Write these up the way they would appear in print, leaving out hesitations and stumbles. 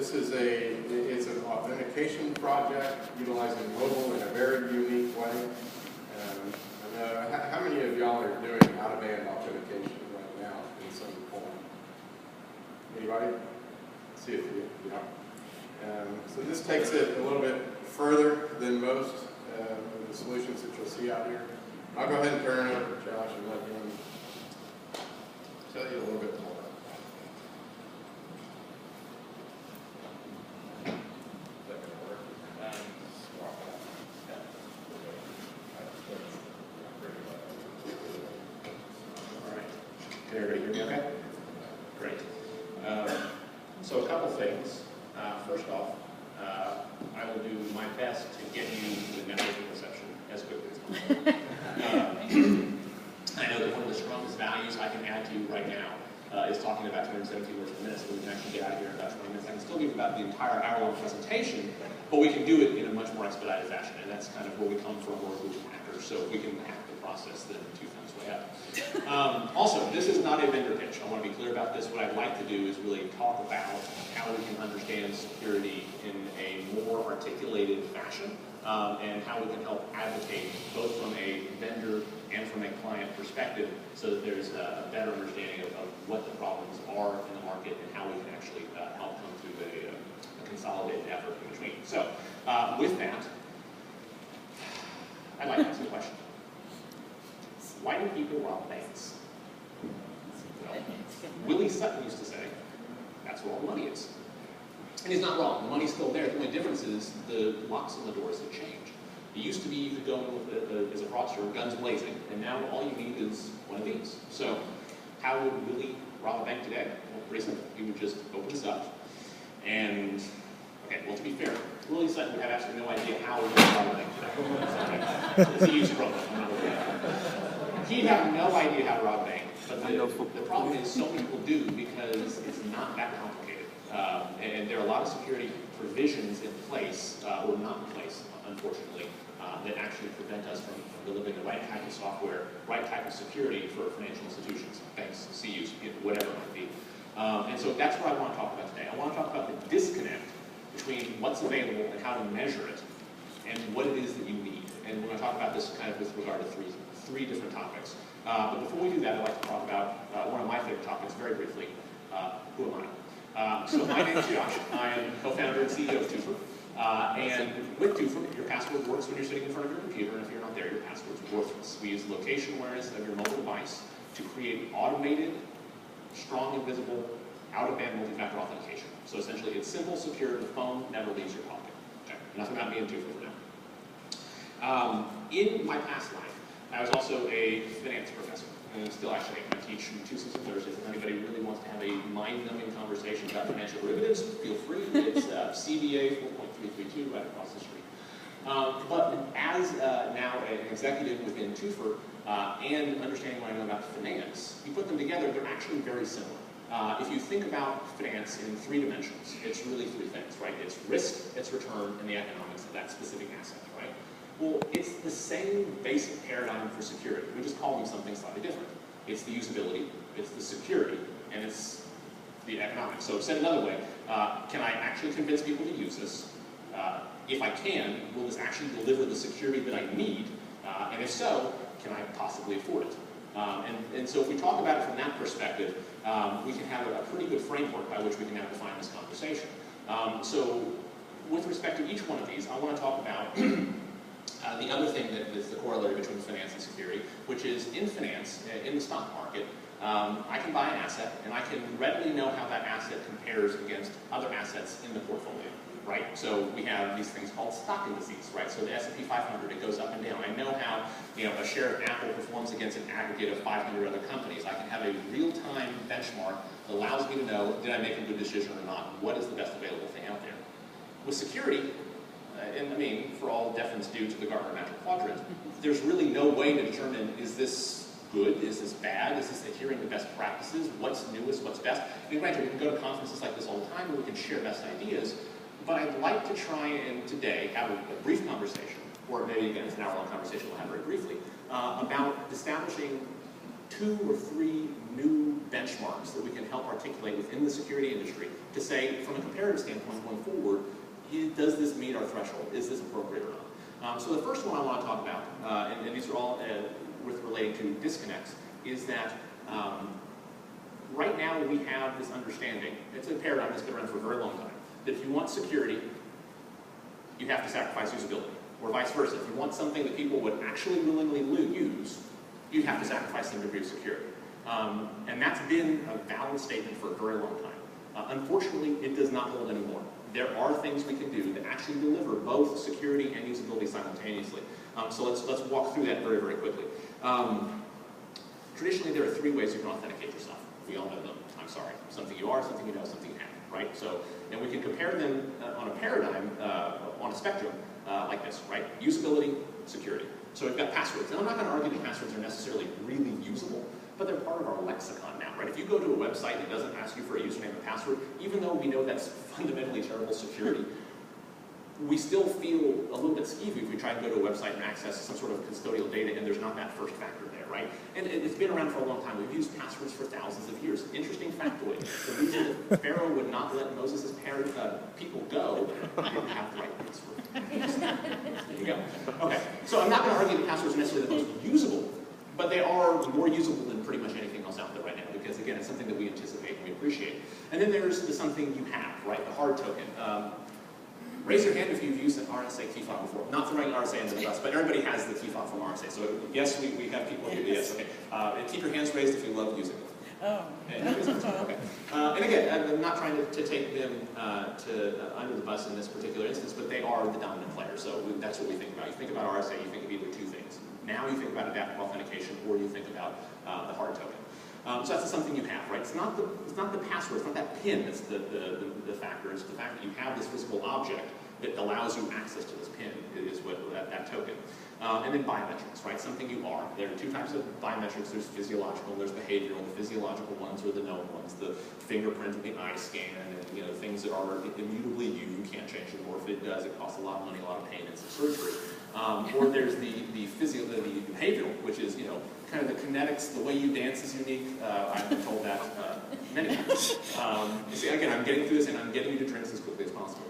this is it's an authentication project utilizing mobile in a very unique way. How many of y'all are doing out-of-band authentication right now in some form? Anybody? Let's see if you, so this takes it a little bit further than most of the solutions that you'll see out here. I'll go ahead and turn it over to Josh and let him tell you a little bit more. Can everybody hear me okay? Great. So a couple things. First off, I will do my best to get you the networking reception as quickly as possible. I know that one of the strongest values I can add to you right now is talking about 217 words per minute, so we can actually get out of here in about 20 minutes. I can still give about the entire hour-long presentation, but we can do it in a much more expedited fashion, and that's kind of where we come from, we're solution hackers, so if we can hack the process, then 2 thumbs way up. Also, this is not a vendor pitch. I want to be clear about this. What I'd like to do is really talk about how we can understand security in a more articulated fashion, and how we can help advocate both from a vendor and from a client perspective so that there's a better understanding of what the problems are in the market and how we can actually help come to a consolidated effort in between. So, with that, I'd like to ask you a question. Why do people rob banks? Well, Willie Sutton used to say, that's where all the money is. And he's not wrong. The money's still there. The only difference is the locks on the doors have changed. It used to be you could go in as a fraudster, guns blazing, and now all you need is one of these. So how would Willie rob a bank today? Well, pretty simple. He would just open this up and, okay, well, to be fair, Willie Sutton would have absolutely no idea how he would rob a bank today. It's a huge problem. I'm not aware of that. He'd have no idea how to rob a bank, but the problem is so many people do because it's not that complicated. And there are a lot of security provisions in place, or not in place, unfortunately, that actually prevent us from delivering the right type of software, right type of security for financial institutions, banks, CUs, whatever it might be. And so that's what I want to talk about today. I want to talk about the disconnect between what's available and how to measure it, and what it is that you need. And we're going to talk about this kind of with regard to three different topics. But before we do that, I'd like to talk about one of my favorite topics very briefly. Who am I? So my name is Josh. I am co-founder and CEO of Toopher. And with Toopher, your password works when you're sitting in front of your computer, and if you're not there, your password's worthless. We use location awareness of your mobile device to create automated, strong, invisible, out-of-band multi-factor authentication. So essentially, it's simple, secure, the phone never leaves your pocket. Okay. Enough about me and Toopher for now. In my past life, I was also a finance professor. And still actually, I teach Tuesdays and Thursdays. If anybody really wants to have a mind-numbing conversation about financial derivatives, feel free. It's CBA 4.332 right across the street. But as now an executive within Toopher and understanding what I know about finance, you put them together, they're actually very similar. If you think about finance in 3 dimensions, it's really 3 things, right? It's risk, it's return, and the economics of that specific asset, right? Well, it's the same basic paradigm for security. We just call them something slightly different. It's the usability, it's the security, and it's the economics. So said another way, can I actually convince people to use this? If I can, will this actually deliver the security that I need? And if so, can I possibly afford it? And so if we talk about it from that perspective, we can have a pretty good framework by which we can now define this conversation. So with respect to each one of these, I want to talk about the other thing that is the corollary between finance and security, which is in finance, in the stock market, I can buy an asset, and I can readily know how that asset compares against other assets in the portfolio, right? So we have these things called stock indices, right? So the S&P 500, it goes up and down. I know how, a share of Apple performs against an aggregate of 500 other companies. I can have a real-time benchmark that allows me to know, did I make a good decision or not? What is the best available thing out there? With security, and I mean, for all deference due to the Gartner Magic Quadrant, there's really no way to determine, is this good, is this bad, is this adhering to best practices, what's newest, what's best. And granted, we can go to conferences like this all the time where we can share best ideas, but I'd like to try and today have a brief conversation, or maybe again, it's an hour-long conversation we'll have very briefly, about establishing 2 or 3 new benchmarks that we can help articulate within the security industry to say, from a comparative standpoint going forward, does this meet our threshold? Is this appropriate or not? So the first one I want to talk about, and these are all with relating to disconnects, is that right now we have this understanding, it's a paradigm that's been around for a very long time, that if you want security, you have to sacrifice usability, or vice versa. If you want something that people would actually willingly use, you have to sacrifice some degree of security. And that's been a valid statement for a very long time. Unfortunately, it does not hold anymore. There are things we can do that actually deliver both security and usability simultaneously. So let's walk through that very, very quickly. Traditionally, there are 3 ways you can authenticate yourself. We all know them. I'm sorry. Something you are, something you know, something you have, right? So, and we can compare them on a paradigm, on a spectrum like this, right? Usability, security. So we've got passwords. And I'm not going to argue that passwords are necessarily really usable, but they're part of our lexicon now, right? If you go to a website that doesn't ask you for a username and password, even though we know that's fundamentally terrible security, we still feel a little bit skeevy if we try to go to a website and access some sort of custodial data and there's not that first factor there, right? And it's been around for a long time. We've used passwords for thousands of years. Interesting factoid. The reason that Pharaoh would not let Moses' people go, they didn't have the right password. There you go. Okay, so I'm not going to argue that passwords are necessarily the most usable, but they are more usable than pretty much anything else out there right now because, again, it's something that we anticipate and we appreciate. And then there's the something you have, right, the hard token. Raise your hand if you've used an RSA key fob before. Not throwing RSA into the bus, but everybody has the key fob from RSA. So yes, we have people who do yes, okay. And keep your hands raised if you love using it. Oh. Okay. And again, I'm not trying to take them under the bus in this particular instance, but they are the dominant player. So that's what we think about. You think about RSA, you think of either 2 things. Now you think about adaptive authentication, or you think about the hard token. So that's something you have, right? It's not the password, it's not that PIN that's the factor. It's the fact that you have this physical object that allows you access to this PIN is what that token. And then biometrics, right? Something you are. There are 2 types of biometrics. There's physiological and there's behavioral. The physiological ones are the known ones, the fingerprint and the eye scan, and things that are immutably you can't change them, or if it does, it costs a lot of money, a lot of pain, and some surgery. Or there's the behavioral, which is kind of the kinetics, the way you dance is unique. I've been told that many times. You see, again, I'm getting through this and I'm getting you to drinks as quickly as possible.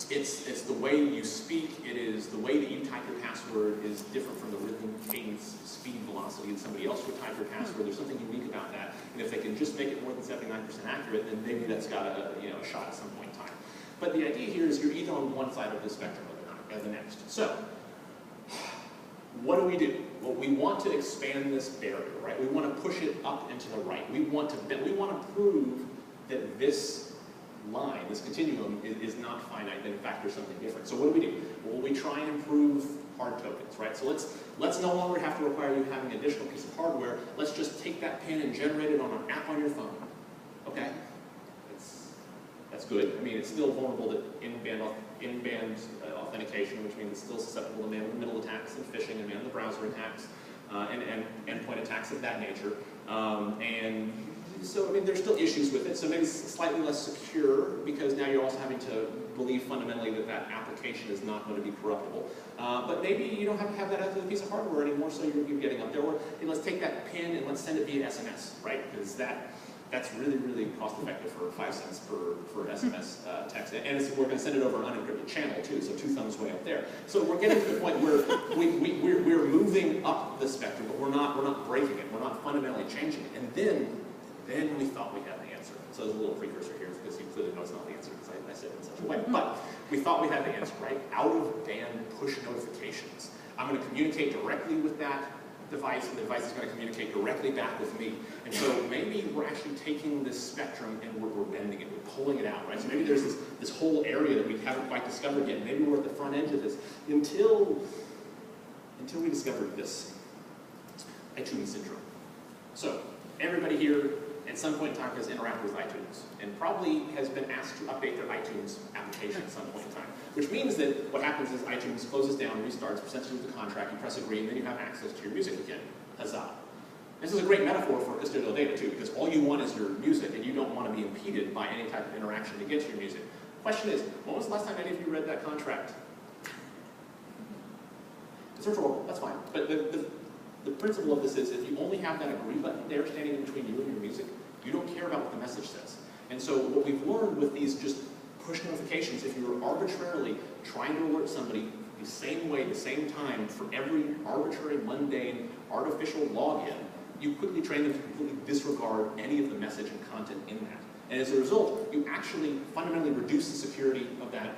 It's the way you speak, it is the way that you type your password is different from the rhythm, cadence, speed, velocity that somebody else would type your password. There's something unique about that. And if they can just make it more than 79% accurate, then maybe that's got a shot at some point in time. But the idea here is you're either on one side of the spectrum or the next. So, what do? Well, we want to expand this barrier, right? We want to push it up and to the right. We want to prove that this line, this continuum, is not finite, that in fact there's something different. So what do? Well, we try and improve hard tokens, right? So let's no longer have to require you having an additional piece of hardware. Let's just take that PIN and generate it on an app on your phone. Okay? That's good. I mean, it's still vulnerable to in-band authentication, which means it's still susceptible to man-in-the-middle attacks and phishing and man-in-the-browser attacks and endpoint attacks of that nature. And so, I mean, there's still issues with it. So maybe it's slightly less secure because now you're also having to believe fundamentally that that application is not going to be corruptible. But maybe you don't have to have that as a piece of hardware anymore, so you're getting up there. Or let's take that PIN and let's send it via SMS, right? Because that's really, really cost effective for 5 cents per SMS text. And we're going to send it over an unencrypted channel too, so 2 thumbs way up there. So we're getting to the point where we're moving up the spectrum, but we're not breaking it. We're not fundamentally changing it. And then we thought we had the answer. So there's a little precursor here because you clearly know it's not the answer because I said it in such a way. But we thought we had the answer, right? Out-of-band push notifications. I'm going to communicate directly with that device, and the device is going to communicate directly back with me. And so maybe we're actually taking this spectrum and we're bending it, we're pulling it out, right? So maybe there's this whole area that we haven't quite discovered yet. Maybe we're at the front edge of this until we discovered this iTunes syndrome. So everybody here at some point in time has interacted with iTunes and probably has been asked to update their iTunes application at some point in time. Which means that what happens is iTunes closes down, restarts, presents you with the contract, you press agree, and then you have access to your music again. Huzzah. This is a great metaphor for custodial data too, because all you want is your music, and you don't want to be impeded by any type of interaction to get to your music. Question is, when was the last time any of you read that contract? It's rhetorical, that's fine. But the principle of this is if you only have that agree button there standing in between you and your music, you don't care about what the message says. And so what we've learned with these just push notifications, if you're arbitrarily trying to alert somebody the same way, the same time, for every arbitrary, mundane, artificial login, you quickly train them to completely disregard any of the message and content in that. And as a result, you actually fundamentally reduce the security of that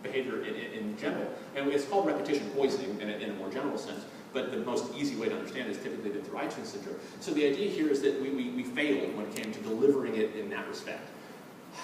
behavior in general. And it's called repetition poisoning in a more general sense, but the most easy way to understand is typically the through iTunes syndrome. So the idea here is that we failed when it came to delivering it in that respect.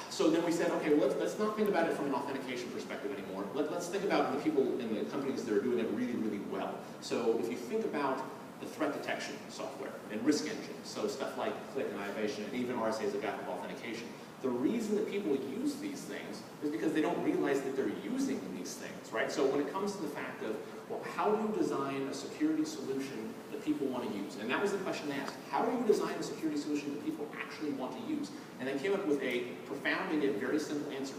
So then we said, okay, well, let's not think about it from an authentication perspective anymore. Let's think about the people in the companies that are doing it really, really well. So if you think about the threat detection software and risk engines, so stuff like Click and Ivation and even RSA's adaptive authentication, the reason that people use these things is because they don't realize that they're using these things, right? So when it comes to the fact of, well, how do you design a security solution that people want to use? And that was the question they asked. How do you design a security solution that people actually want to use? And they came up with a profound and yet very simple answer.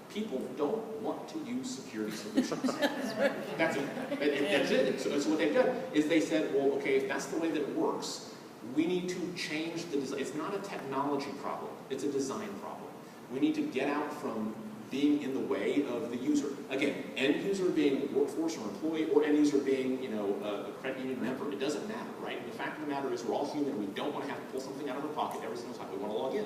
People don't want to use security solutions. That's it. That's it. So what they've done is they said, well, okay, if that's the way that it works, we need to change the design. It's not a technology problem. It's a design problem. We need to get out from being in the way of the user. Again, end user being workforce or employee, or end user being, a credit union member. It doesn't matter, right? The fact of the matter is we're all human. We don't want to have to pull something out of our pocket every single time we want to log in.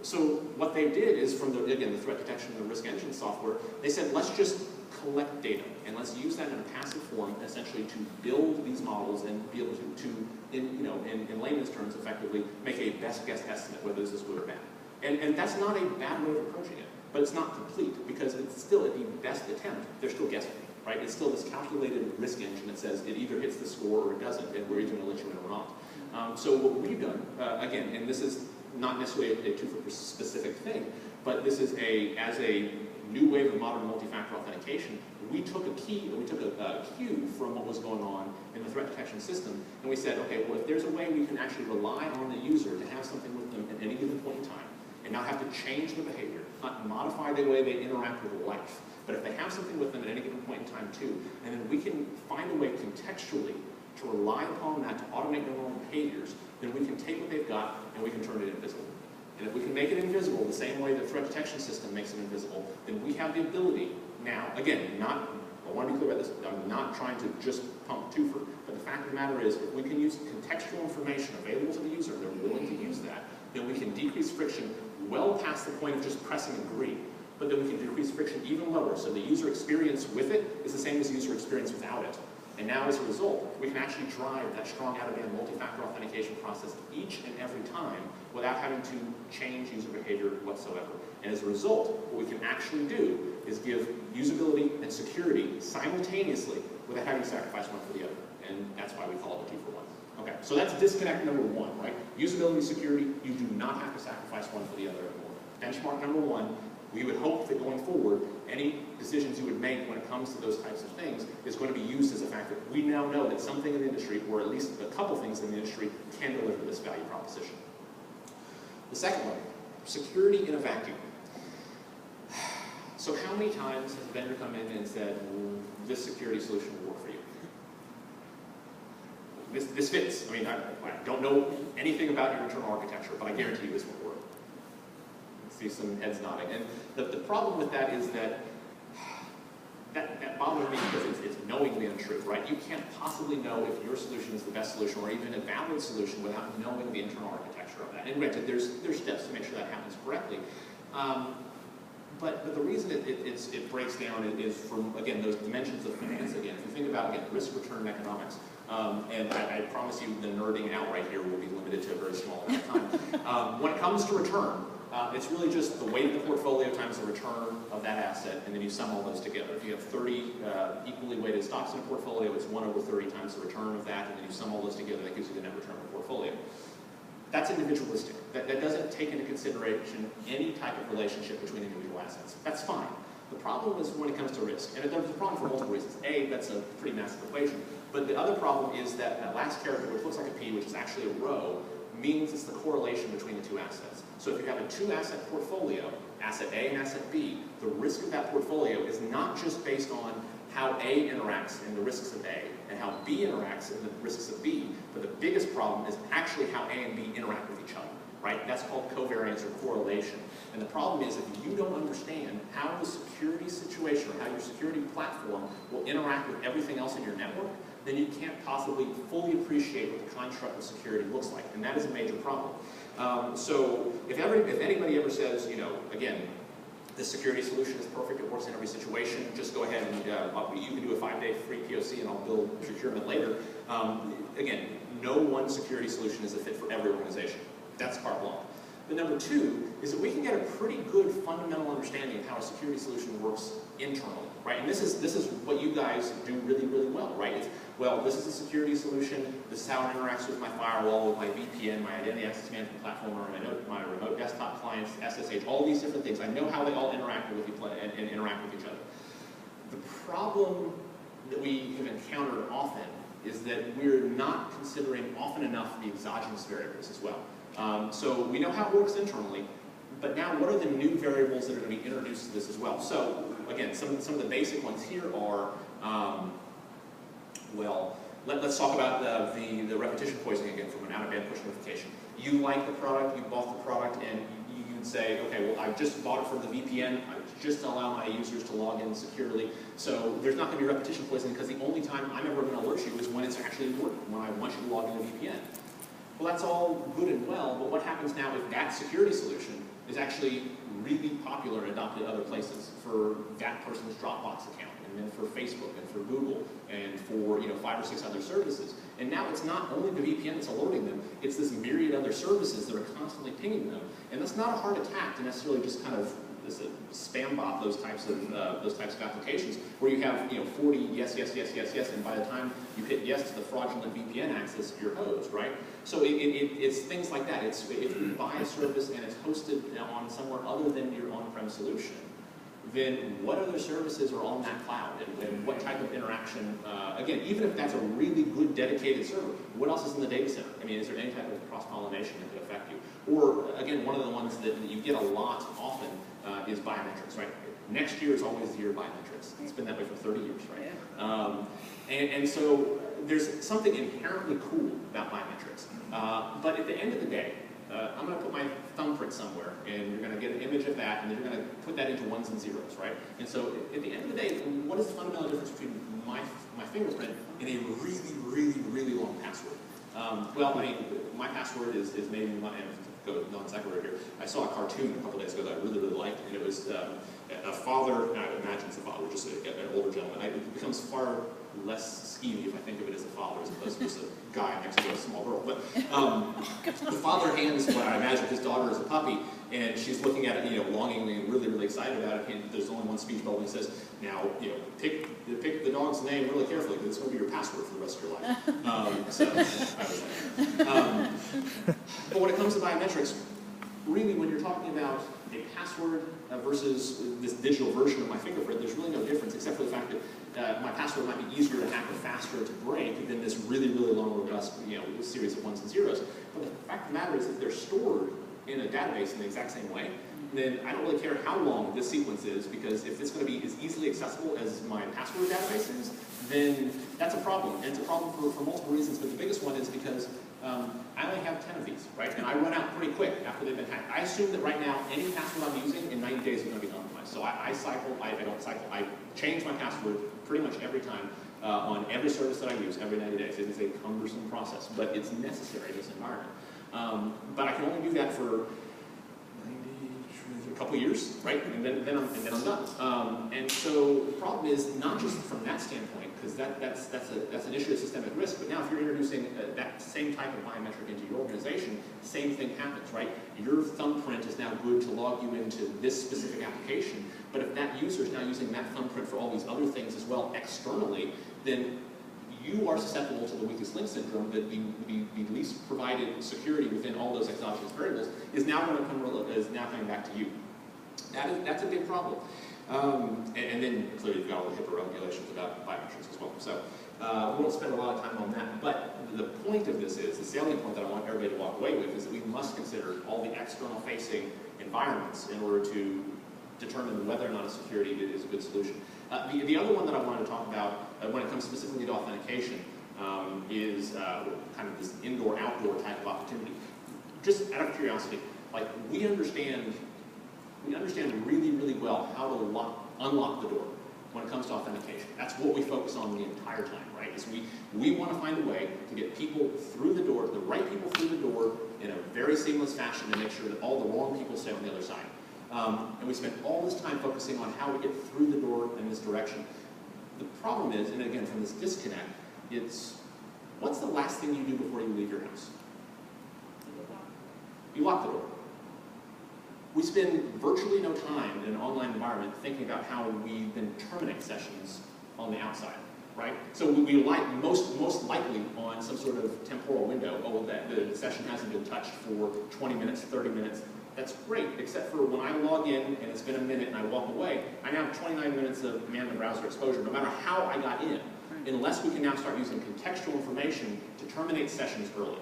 So what they did is from the threat detection and the risk engine software, they said, let's just collect data and let's use that in a passive form essentially to build these models and be able to in layman's terms, effectively make a best guess estimate whether this is good or bad. And that's not a bad way of approaching it, but it's not complete because it's still at the best attempt, they're still guessing, right? It's still this calculated risk engine that says it either hits the score or it doesn't, and we're either going to let you in or not. So what we've done, again, and this is not necessarily a Toopher specific thing, but this is as a new wave of modern multi-factor authentication, we took a cue from what was going on in the threat detection system, and we said, okay, well, if there's a way we can actually rely on the user to have something with them at any given point in time, and not have to change the behavior, not modify the way they interact with life, but if they have something with them at any given point in time too, and then we can find a way contextually to rely upon that to automate their normal behaviors, then we can take what they've got and we can turn it invisible. And if we can make it invisible the same way the threat detection system makes it invisible, then we have the ability now, again, I want to be clear about this, I'm not trying to just pump Toopher, but the fact of the matter is if we can use contextual information available to the user, and they're willing to use that, then we can decrease friction well past the point of just pressing agree. But then we can decrease friction even lower, so the user experience with it is the same as the user experience without it. And now, as a result, we can actually drive that strong out-of-band multi-factor authentication process each and every time without having to change user behavior whatsoever. And as a result, what we can actually do is give usability and security simultaneously without having to sacrifice one for the other. And that's why we call it a 2-for-1. Okay, so that's disconnect number one, right? Usability, security, you do not have to sacrifice one for the other anymore. Benchmark number one, we would hope that going forward, any decisions you would make when it comes to those types of things is going to be used as a factor. We now know that something in the industry, or at least a couple things in the industry, can deliver this value proposition. The second one, security in a vacuum. So how many times has a vendor come in and said, this security solution will work for you? This fits. I mean, I don't know anything about your internal architecture, but I guarantee you this will work. See some heads nodding. And the problem with that is that bothers me because it's knowingly untrue, right? You can't possibly know if your solution is the best solution or even a valid solution without knowing the internal architecture of that. And granted, there's steps to make sure that happens correctly. But the reason it breaks down is from, again, those dimensions of finance again. If you think about, again, risk-return economics, and I promise you the nerding out right here will be limited to a very small amount of time. When it comes to return, it's really just the weight of the portfolio times the return of that asset, and then you sum all those together. If you have 30 equally weighted stocks in a portfolio, it's 1/30 times the return of that, and then you sum all those together, that gives you the net return of the portfolio. That's individualistic. That doesn't take into consideration any type of relationship between individual assets. That's fine. The problem is when it comes to risk, and there's a problem for multiple reasons. A, that's a pretty massive equation, but the other problem is that that last character, which looks like a P, which is actually a row, means it's the correlation between the two assets. So if you have a two-asset portfolio, asset A and asset B, the risk of that portfolio is not just based on how A interacts and the risks of A, and how B interacts and the risks of B, but the biggest problem is actually how A and B interact with each other, right? That's called covariance or correlation. And the problem is if you don't understand how the security situation or how your security platform will interact with everything else in your network, then you can't possibly fully appreciate what the construct of security looks like, and that is a major problem. So if anybody ever says, you know, again, the security solution is perfect, it works in every situation, just go ahead and you can do a 5-day free POC and I'll build procurement later. Again, no one security solution is a fit for every organization. That's carte blanche. But number two is that we can get a pretty good fundamental understanding of how a security solution works internally, right? And this is what you guys do really, really well, right? It's, well, this is a security solution, this is how it interacts with my firewall, with my VPN, my identity access management platform, or my remote desktop clients, SSH, all these different things. I know how they all interact with and interact with each other. The problem that we have encountered often is that we're not considering often enough the exogenous variables as well. So we know how it works internally, but now what are the new variables that are going to be introduced to this as well? So again, some of the basic ones here are, well, let's talk about the repetition poisoning again from an out-of-band push notification. You like the product, you bought the product, and you'd say, okay, well, I just bought it from the VPN, I just allow my users to log in securely, so there's not going to be repetition poisoning because the only time I'm ever going to alert you is when it's actually important, when I want you to log in the VPN. Well, that's all good and well, but what happens now if that security solution is actually really popular and adopted other places for that person's Dropbox account, and then for Facebook and for Google, and for 5 or 6 other services. And now it's not only the VPN that's alerting them, it's this myriad other services that are constantly pinging them. And that's not a hard attack to necessarily just kind of spam bot those types of applications where you have 40 yes, yes, yes, yes, yes, and by the time you hit yes to the fraudulent VPN access, you're hosed, right? So it's things like that. It's if you buy a service and it's hosted on somewhere other than your on-prem solution, then what other services are on that cloud and what type of interaction, again, even if that's a really good dedicated server, what else is in the data center? I mean, is there any type of cross-pollination that could affect you? Or, again, one of the ones that you get a lot often is biometrics, right? Next year is always the year of biometrics. It's been that way for 30 years, right? And so there's something inherently cool about biometrics. But at the end of the day, I'm going to put my thumbprint somewhere, and you're going to get an image of that, and then you're going to put that into ones and zeros, right? And so at the end of the day, what is the fundamental difference between my fingerprint and a really, really, really long password? Well, I mean, my password is maybe my, go non-sequitur here. I saw a cartoon a couple days ago that I really, really liked, and it was a father, and I imagine it's a father, just an older gentleman. It becomes far less skeevy if I think of it as a father as opposed to just a guy next to a small girl. But the father hands what I imagine his daughter as a puppy, and she's looking at it, longingly and really, really excited about it. And there's only one speech bubble, and he says, "Now, pick the dog's name really carefully because it's going to be your password for the rest of your life." So I was like, but when it comes to biometrics, really, when you're talking about a password versus this digital version of my fingerprint, there's really no difference except for the fact that my password might be easier to hack or faster to break than this really, really long, robust, series of ones and zeros. But the fact of the matter is, if they're stored in a database in the exact same way, then I don't really care how long this sequence is, because if it's going to be as easily accessible as my password database is, then that's a problem. And it's a problem for multiple reasons, but the biggest one is because I only have 10 of these, right? And I run out pretty quick after they've been hacked. I assume that right now, any password I'm using in 90 days is going to be compromised. So I change my password pretty much every time on every service that I use every 90 days. It is a cumbersome process, but it's necessary in this environment. But I can only do that for a couple years, right? And then I'm done. And so the problem is not just from that standpoint, because that's an issue of systemic risk. But now if you're introducing that same type of biometric into your organization, same thing happens, right? Your thumbprint is now good to log you into this specific application. But if that user is now using that thumbprint for all these other things as well externally, then you are susceptible to the weakest link syndrome, that the least provided security within all those exogenous variables is now coming back to you. That's a big problem. And then clearly you've got all the HIPAA regulations about biometrics as well. So we won't spend a lot of time on that. But the point of this is, the salient point that I want everybody to walk away with, is that we must consider all the external facing environments in order to determine whether or not a security is a good solution. The other one that I wanted to talk about when it comes specifically to authentication is kind of this indoor-outdoor type of opportunity. Just out of curiosity, like we understand really, really well how to unlock the door when it comes to authentication. That's what we focus on the entire time, right? Is we want to find a way to get people through the door, the right people through the door in a very seamless fashion to make sure that all the wrong people stay on the other side. And we spend all this time focusing on how we get through the door in this direction. The problem is, and again, from this disconnect, it's what's the last thing you do before you leave your house? You lock the door. We spend virtually no time in an online environment thinking about how we then terminate sessions on the outside, right? So we like most likely on some sort of temporal window, oh, that the session hasn't been touched for 20 minutes, 30 minutes. That's great, except for when I log in and it's been a minute and I walk away, I now have 29 minutes of man the browser exposure, no matter how I got in, unless we can now start using contextual information to terminate sessions early.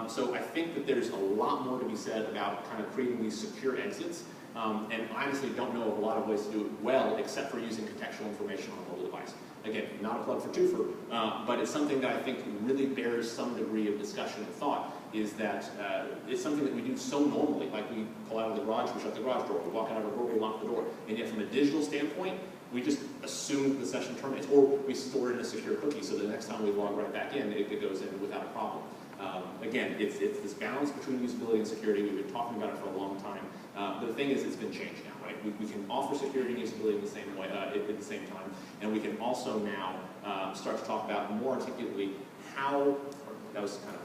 So I think that there's a lot more to be said about kind of creating these secure exits, and I honestly don't know of a lot of ways to do it well, except for using contextual information on a mobile device. Again, not a plug for Toopher, but it's something that I think really bears some degree of discussion and thought, is that it's something that we do so normally, like we pull out of the garage, we shut the garage door, we walk out of our door, we lock the door, and yet from a digital standpoint, we just assume that the session terminates, or we store it in a secure cookie so the next time we log right back in, it goes in without a problem. Again, it's this balance between usability and security. We've been talking about it for a long time. But the thing is, it's been changed now, right? We can offer security and usability in the same way, at the same time, and we can also now start to talk about more articulately how, that was kind of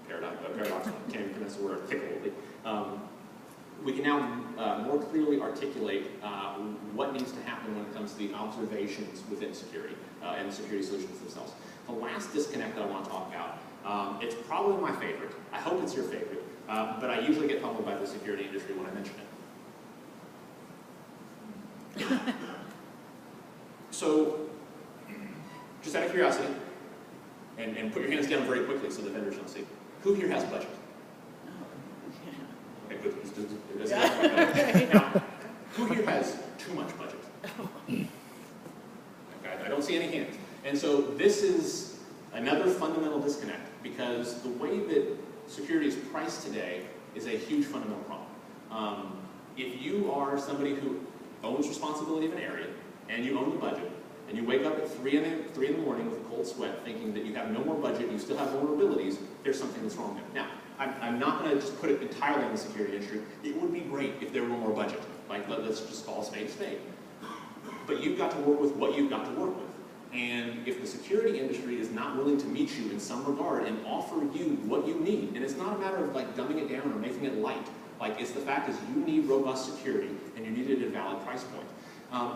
paradoxical, I can't even pronounce the word articulately. We can now more clearly articulate what needs to happen when it comes to the observations within security and the security solutions themselves. The last disconnect that I want to talk about, it's probably my favorite. I hope it's your favorite, but I usually get humbled by the security industry when I mention it. So, just out of curiosity, and put your hands down very quickly so the vendors don't see. Who here has budget? Okay, good. Now, who here has too much budget? Okay, I don't see any hands. And so this is another fundamental disconnect, because the way that security is priced today is a huge fundamental problem. If you are somebody who owns responsibility of an area, and you own the budget, and you wake up at 3 in the morning with a cold sweat thinking that you have no more budget, you still have vulnerabilities, there's something that's wrong there. Now, I'm not going to just put it entirely in the security industry. It would be great if there were more budget. Like, let's just call a spade a spade. But you've got to work with what you've got to work with. And if the security industry is not willing to meet you in some regard and offer you what you need, and it's not a matter of like dumbing it down or making it light, like it's the fact is you need robust security and you need it at a valid price point.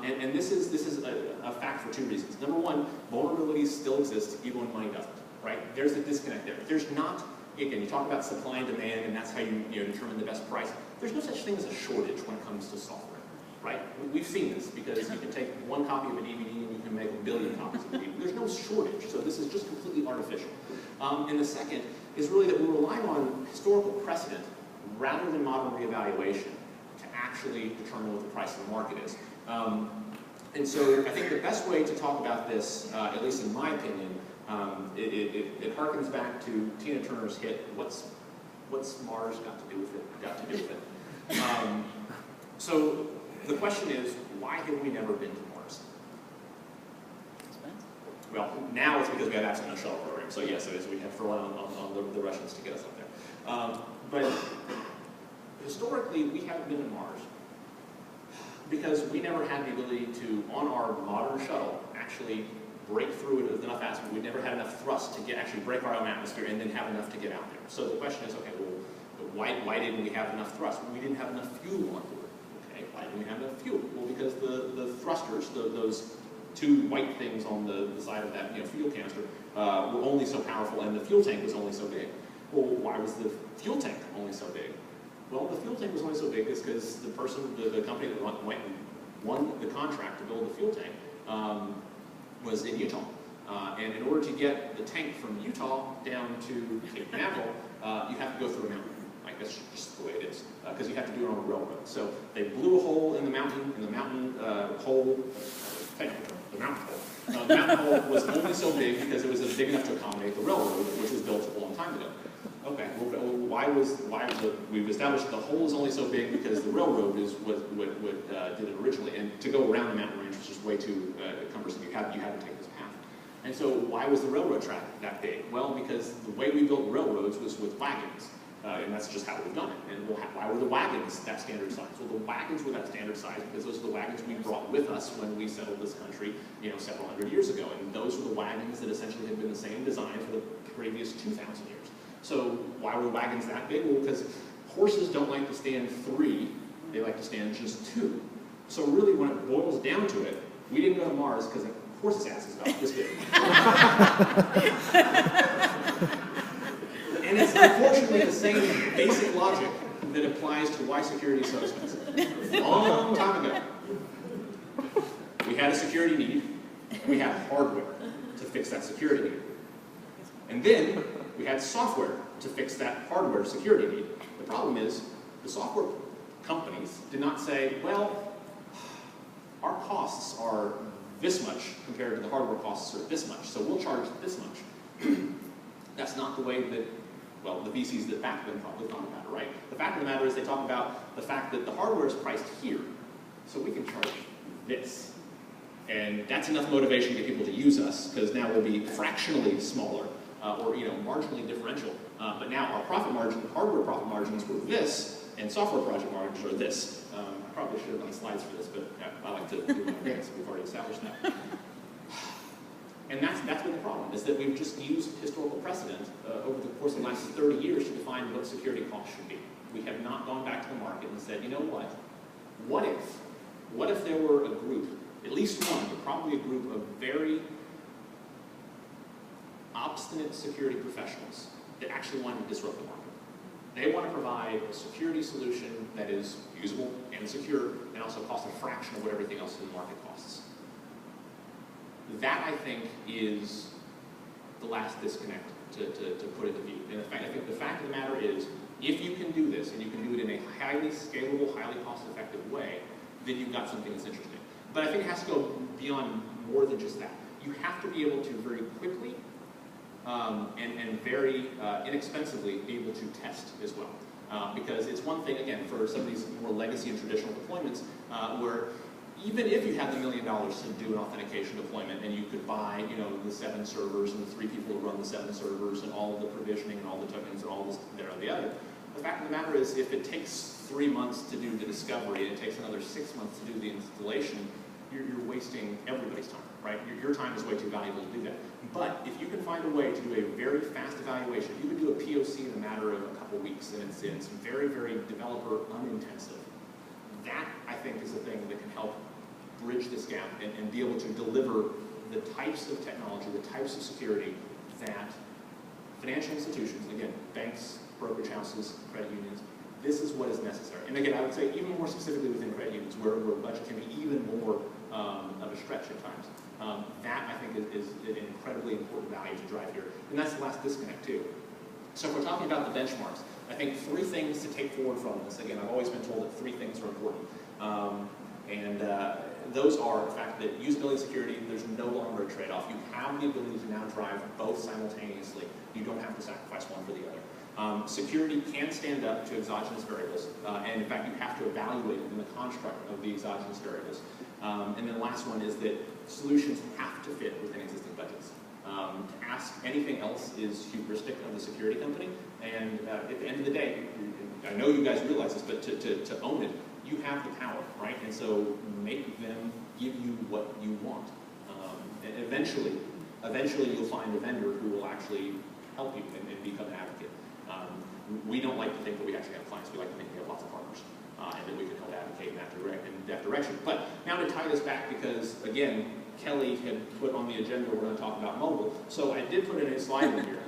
And this is a fact for 2 reasons. Number one, vulnerabilities still exist even when money doesn't, right? There's a disconnect there. There's not, again, you talk about supply and demand and that's how you determine the best price. There's no such thing as a shortage when it comes to software, right? We've seen this because you can take 1 copy of a DVD and you can make 1 billion copies of a DVD. There's no shortage, so this is just completely artificial. And the second is really that we're relying on historical precedent rather than modern reevaluation to actually determine what the price of the market is. And so I think the best way to talk about this, at least in my opinion, it harkens back to Tina Turner's hit, What's Mars got to do with it? So the question is, why have we never been to Mars? Well, now it's because we have absolutely no shuttle program. So yes, it is. We have to rely on the Russians to get us up there. But historically, we haven't been to Mars because we never had the ability to, on our modern shuttle, actually break through it with enough atmosphere. We never had enough thrust to actually break our own atmosphere and then have enough to get out there. So the question is, okay, well, why didn't we have enough thrust? Well, we didn't have enough fuel on board. Okay, why didn't we have enough fuel? Well, because the thrusters, those 2 white things on the side of that fuel canister, were only so powerful, and the fuel tank was only so big. Well, why was the fuel tank only so big? Well, the fuel tank was only so big is because the company that won the contract to build the fuel tank was in Utah. And in order to get the tank from Utah down to Cape Canaveral, you have to go through a mountain. Like, That's just the way it is, because you have to do it on a railroad. So they blew a hole in the mountain, hole, the mountain hole. The mountain hole was only so big because it was big enough to accommodate the railroad, which was built a long time ago. Okay, well, we've established the hole is only so big because the railroad is what did it originally, and to go around the mountain range was just way too cumbersome. You had to take this path. And so why was the railroad track that big? Well, because the way we built railroads was with wagons, and that's just how we've done it. And why were the wagons that standard size? Well, the wagons were that standard size because those are the wagons we brought with us when we settled this country, several hundred years ago. And those were the wagons that essentially had been the same design for the previous 2,000 years. So why were wagons that big? Well, because horses don't like to stand 3, they like to stand just 2. So really, when it boils down to it, we didn't go to Mars because a horse's ass is about this big. And it's unfortunately the same basic logic that applies to why security is so expensive. A long time ago, we had a security need, and we had hardware to fix that security need. And then we had software to fix that hardware security need. The problem is, the software companies did not say, well, our costs are this much compared to the hardware costs are this much, so we'll charge this much. That's not the way that, well, the VCs that back them probably thought about it, right? The fact of the matter is they talk about the fact that the hardware is priced here, so we can charge this. And that's enough motivation to get people to use us, because now we'll be fractionally smaller, or marginally differential. But now our profit margin, hardware profit margins were this, and software project margins are this. I probably should have done slides for this, but I like to do my things. We've already established that. And that's been the problem, is that we've just used historical precedent over the course of the last 30 years to define what security costs should be. We have not gone back to the market and said, you know what? What if there were a group, at least one, but probably a group of very obstinate security professionals that actually want to disrupt the market? They want to provide a security solution that is usable and secure and also costs a fraction of what everything else in the market costs. That, I think, is the last disconnect to put into view. And I think the fact of the matter is, if you can do this, and you can do it in a highly scalable, highly cost-effective way, then you've got something that's interesting. But I think it has to go beyond more than just that. You have to be able to very quickly and very inexpensively be able to test as well. Because it's one thing, again, for some of these more legacy and traditional deployments, where even if you had the $1 million to do an authentication deployment and you could buy, the 7 servers and the 3 people who run the 7 servers and all of the provisioning and all the tokens and all this, there and the other, the fact of the matter is, if it takes 3 months to do the discovery and it takes another 6 months to do the installation, you're wasting everybody's time, right? Your time is way too valuable to do that. But if you can find a way to do a very fast evaluation, you can do a POC in a matter of a couple weeks, and it's very, very developer unintensive. That, I think, is the thing that can help bridge this gap and be able to deliver the types of technology, the types of security that financial institutions, again, banks, brokerage houses, credit unions, this is what is necessary. And again, I would say even more specifically within credit unions, where budget can be even more of a stretch at times. That, I think, is an incredibly important value to drive here. And that's the last disconnect, too. So if we're talking about the benchmarks, I think 3 things to take forward from this. Again, I've always been told that 3 things are important. Those are the fact that usability and security, there's no longer a trade-off. You have the ability to now drive both simultaneously. You don't have to sacrifice one for the other. Security can stand up to exogenous variables, and in fact, you have to evaluate it in the construct of the exogenous variables. And then the last one is that solutions have to fit within existing budgets. To ask anything else is hubristic of the security company, and at the end of the day, I know you guys realize this, but to own it, you have the power, right? And so make them give you what you want. And eventually you'll find a vendor who will actually help you and become an advocate. We don't like to think that we actually have clients. We like to think we have lots of partners, and that we can help advocate in that direction. But now to tie this back, because again, Kelly had put on the agenda we're going to talk about mobile. So I did put in a slide in here.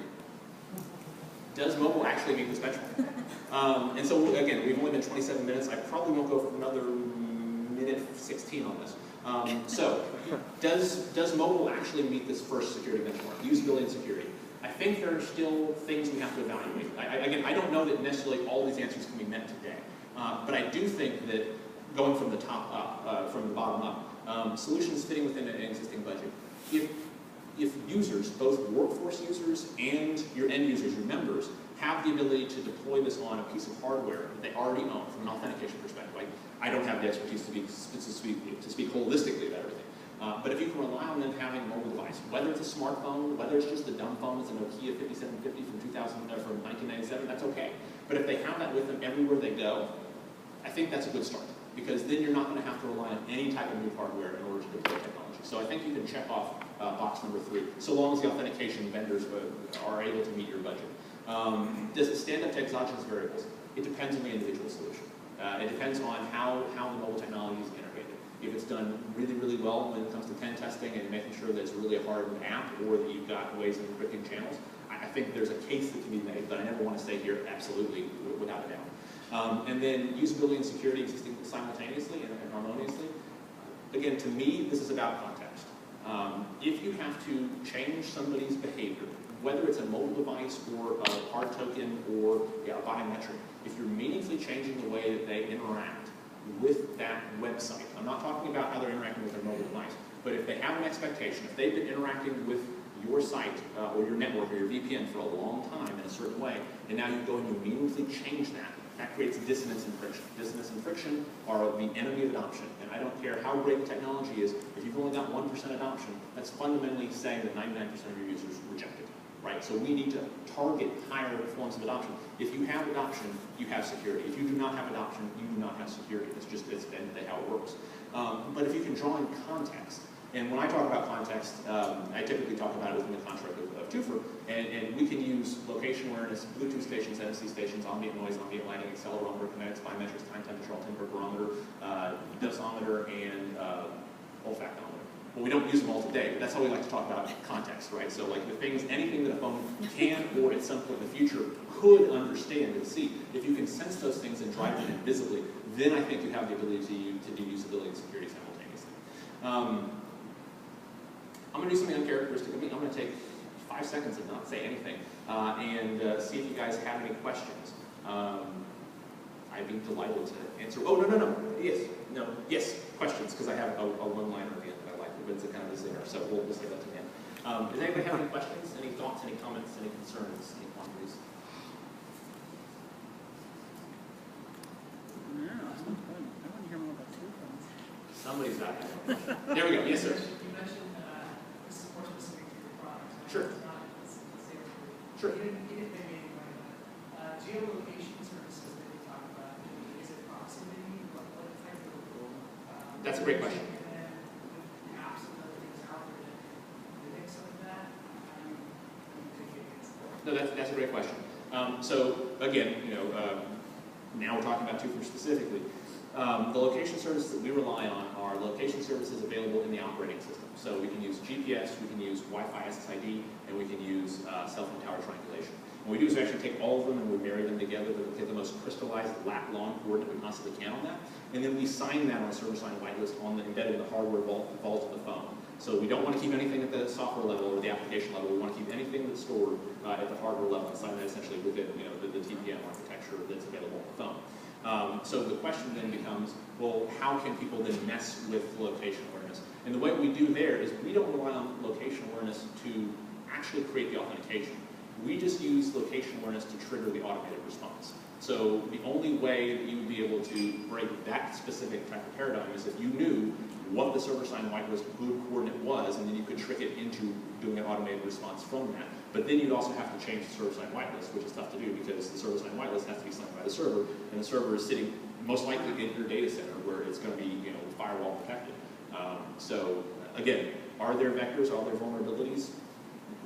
Does mobile actually meet this benchmark? And so again, we've only been 27 minutes. I probably won't go for another minute 16 on this. So does mobile actually meet this first security benchmark, usability and security? I think there are still things we have to evaluate. Again, I don't know that necessarily all these answers can be met today, but I do think that going from the top up, from the bottom up, solutions fitting within an existing budget. If users, both workforce users and your end users, your members, have the ability to deploy this on a piece of hardware that they already own from an authentication perspective, like I don't have the expertise to speak holistically about everything. But if you can rely on them having a mobile device, whether it's a smartphone, whether it's just a dumb phone, it's a Nokia 5750 from 1997, that's okay. But if they have that with them everywhere they go, I think that's a good start, because then you're not going to have to rely on any type of new hardware in order to deploy technology. So I think you can check off box number 3, so long as the authentication vendors are able to meet your budget. Does it stand up to exogenous variables? It depends on the individual solution. It depends on how the mobile technology is integrated. If it's done really, really well when it comes to pen testing and making sure that it's really a hardened app, or that you've got ways of encrypting channels, I think there's a case that can be made, but I never want to say here absolutely without a doubt. And then usability and security existing simultaneously and harmoniously. Again, to me, this is about context. If you have to change somebody's behavior, whether it's a mobile device or a hard token or a biometric, if you're meaningfully changing the way that they interact with that website, I'm not talking about how they're interacting with their mobile device, but if they have an expectation, if they've been interacting with your site or your network or your VPN for a long time in a certain way, and now you go and you meaningfully change that, that creates dissonance and friction. Dissonance and friction are the enemy of adoption. And I don't care how great the technology is, if you've only got 1% adoption, that's fundamentally saying that 99% of your users reject it. Right? So we need to target higher forms of adoption. If you have adoption, you have security. If you do not have adoption, you do not have security. It's how it works. But if you can draw in context, and when I talk about context, I typically talk about it within the construct of Toopher, and we can use location awareness, Bluetooth stations, NFC stations, ambient noise, ambient lighting, accelerometer, kinetics, biometrics, time, temperature, interferometer, dosimeter, and olfactometer. Well, we don't use them all today, but that's how we like to talk about context, right? So like the things, anything that a phone can or at some point in the future could understand and see. If you can sense those things and drive them invisibly, then I think you have the ability to do usability and security simultaneously. I'm going to do something uncharacteristic of me. I'm going to take 5 seconds and not say anything and see if you guys have any questions. I'd be delighted to answer. Oh, no. Yes, questions, because I have a one-liner at the end that I like. It's a kind of a zinger, so we'll say that to the end. Does anybody have any questions, any thoughts, any comments, any concerns, any quandaries? No, that's not good. I want to hear more about Toopher. Somebody's out there. There we go. Yes, sir. You mentioned this is more specific to your product. Sure. It's not, let's say, Sure. You didn't make any money on it. Geolocation services that you talk about, is it proximity? What type of That's a great question. And then with apps and other things out there that mix of that, how do you take it against that? No, that's a great question. So again, now we're talking about Toopher specifically. The location services that we rely on are location services available in the operating system. So we can use GPS, we can use Wi-Fi SSID, and we can use cell phone tower triangulation. What we do is we actually take all of them and we marry them together to get the most crystallized lat-long coordinate we possibly can on that. And then we sign that on a server-signed whitelist embedded in the hardware vault of the phone. So we don't want to keep anything at the software level or the application level. We want to keep anything that's stored at the hardware level and sign that essentially within the TPM architecture that's available on the phone. So the question then becomes, well, how can people then mess with location awareness? And the way we do there is we don't rely on location awareness to actually create the authentication. We just use location awareness to trigger the automated response. So the only way that you would be able to break that specific type of paradigm is if you knew what the server-signed whitelist good coordinate was, and then you could trick it into doing an automated response from that. But then you'd also have to change the server-signed whitelist, which is tough to do because the server-signed whitelist has to be signed by the server, and the server is sitting most likely in your data center where it's going to be firewall protected. So again, are there vectors? Are there vulnerabilities?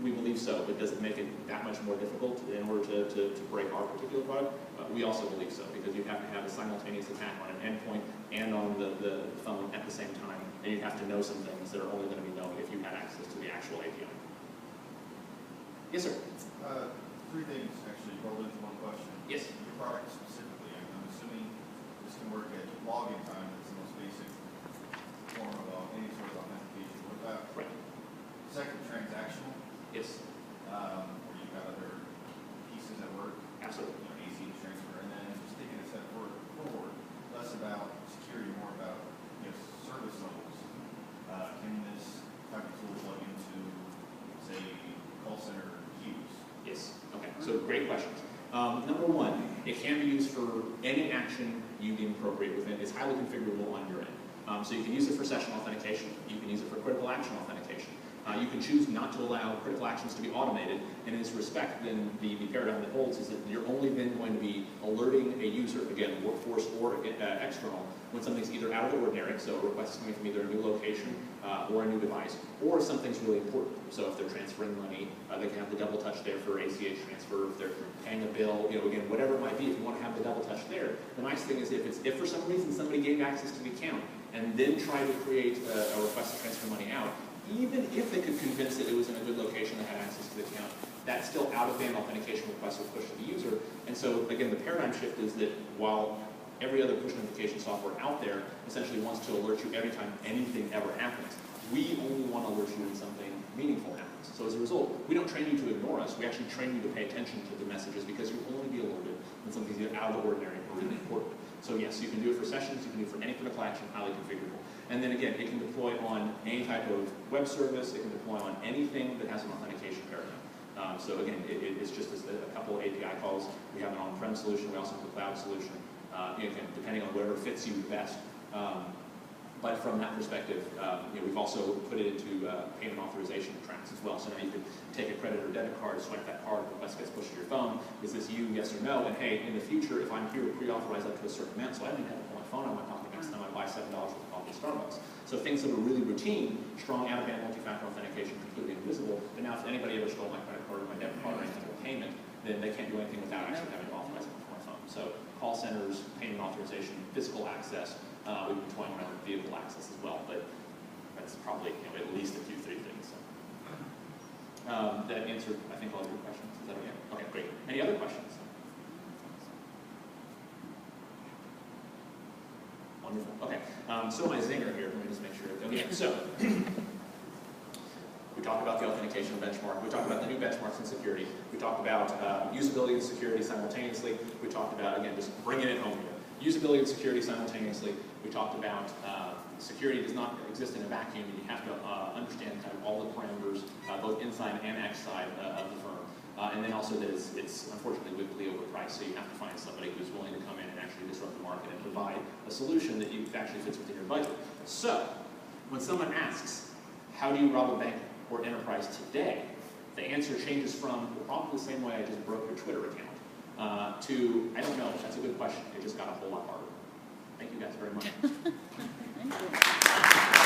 We believe so, but does it make it that much more difficult in order to break our particular product? We also believe so, because you have to have a simultaneous attack on an endpoint and on the phone at the same time, and you have to know some things that are only going to be known if you had access to the actual API. Yes, sir? 3 things actually rolled into one question. Yes. Your product specifically, I'm assuming this can work at login time. That's the most basic form of any sort of authentication. What about Right. second, transactional? Yes. great questions. Number one, it can be used for any action you deem appropriate within. It's highly configurable on your end. So you can use it for session authentication. You can use it for critical action authentication. You can choose not to allow critical actions to be automated, and in this respect, then the paradigm that holds is that you're only then going to be alerting a user, again, workforce or external, when something's either out of the ordinary, so a request is coming from either a new location or a new device, or something's really important. So if they're transferring money, they can have the double touch there for ACH transfer. If they're paying a bill, again, whatever it might be, if you want to have the double touch there, the nice thing is if for some reason somebody gained access to the account and then tried to create a request to transfer money out, even if they could convince that it was in a good location that had access to the account, that still out-of-band authentication request will push to the user. And so, again, the paradigm shift is that while every other push notification software out there essentially wants to alert you every time anything ever happens, we only want to alert you when something meaningful happens. So as a result, we don't train you to ignore us, we actually train you to pay attention to the messages because you'll only be alerted when something's either out of the ordinary or really important. So yes, you can do it for sessions, you can do it for any critical action, highly configurable. And then again, it can deploy on any type of web service, it can deploy on anything that has an authentication paradigm. So again, it's just a couple of API calls. We have an on-prem solution, we also have a cloud solution, again, depending on whatever fits you the best. But from that perspective, we've also put it into payment authorization tracks as well. So now you can take a credit or debit card, swipe that card, request gets pushed to your phone. Is this you, yes or no? And hey, in the future, if I'm here to pre-authorize up to a certain amount, so I don't even have to pull my phone out of my pocket next time I buy $7 worth of coffee at Starbucks. So things that are really routine, strong out-of-band multi-factor authentication, completely invisible. But now if anybody ever stole my credit card or my debit card or anything with payment, then they can't do anything without actually having to authorize it from my phone. So call centers, payment authorization, physical access. We've been toying around with vehicle access as well, but that's probably at least a few, 3 things. So. That answered, I think, all of your questions. Is that okay? Okay, great. Any other questions? Wonderful. Okay. So my zinger here. Let me just make sure. Okay. So we talked about the authentication benchmark. We talked about the new benchmarks in security. We talked about usability and security simultaneously. We talked about, again, just bringing it home here. Usability and security simultaneously. We talked about security does not exist in a vacuum, and you have to understand kind of all the parameters, both inside and outside of the firm. And then also that it's unfortunately wickedly overpriced, so you have to find somebody who's willing to come in and actually disrupt the market and provide a solution that actually fits within your budget. So, when someone asks, how do you rob a bank or enterprise today? The answer changes from probably the same way I just broke your Twitter account. To, I don't know, that's a good question. It just got a whole lot harder. Thank you guys very much. Thank you.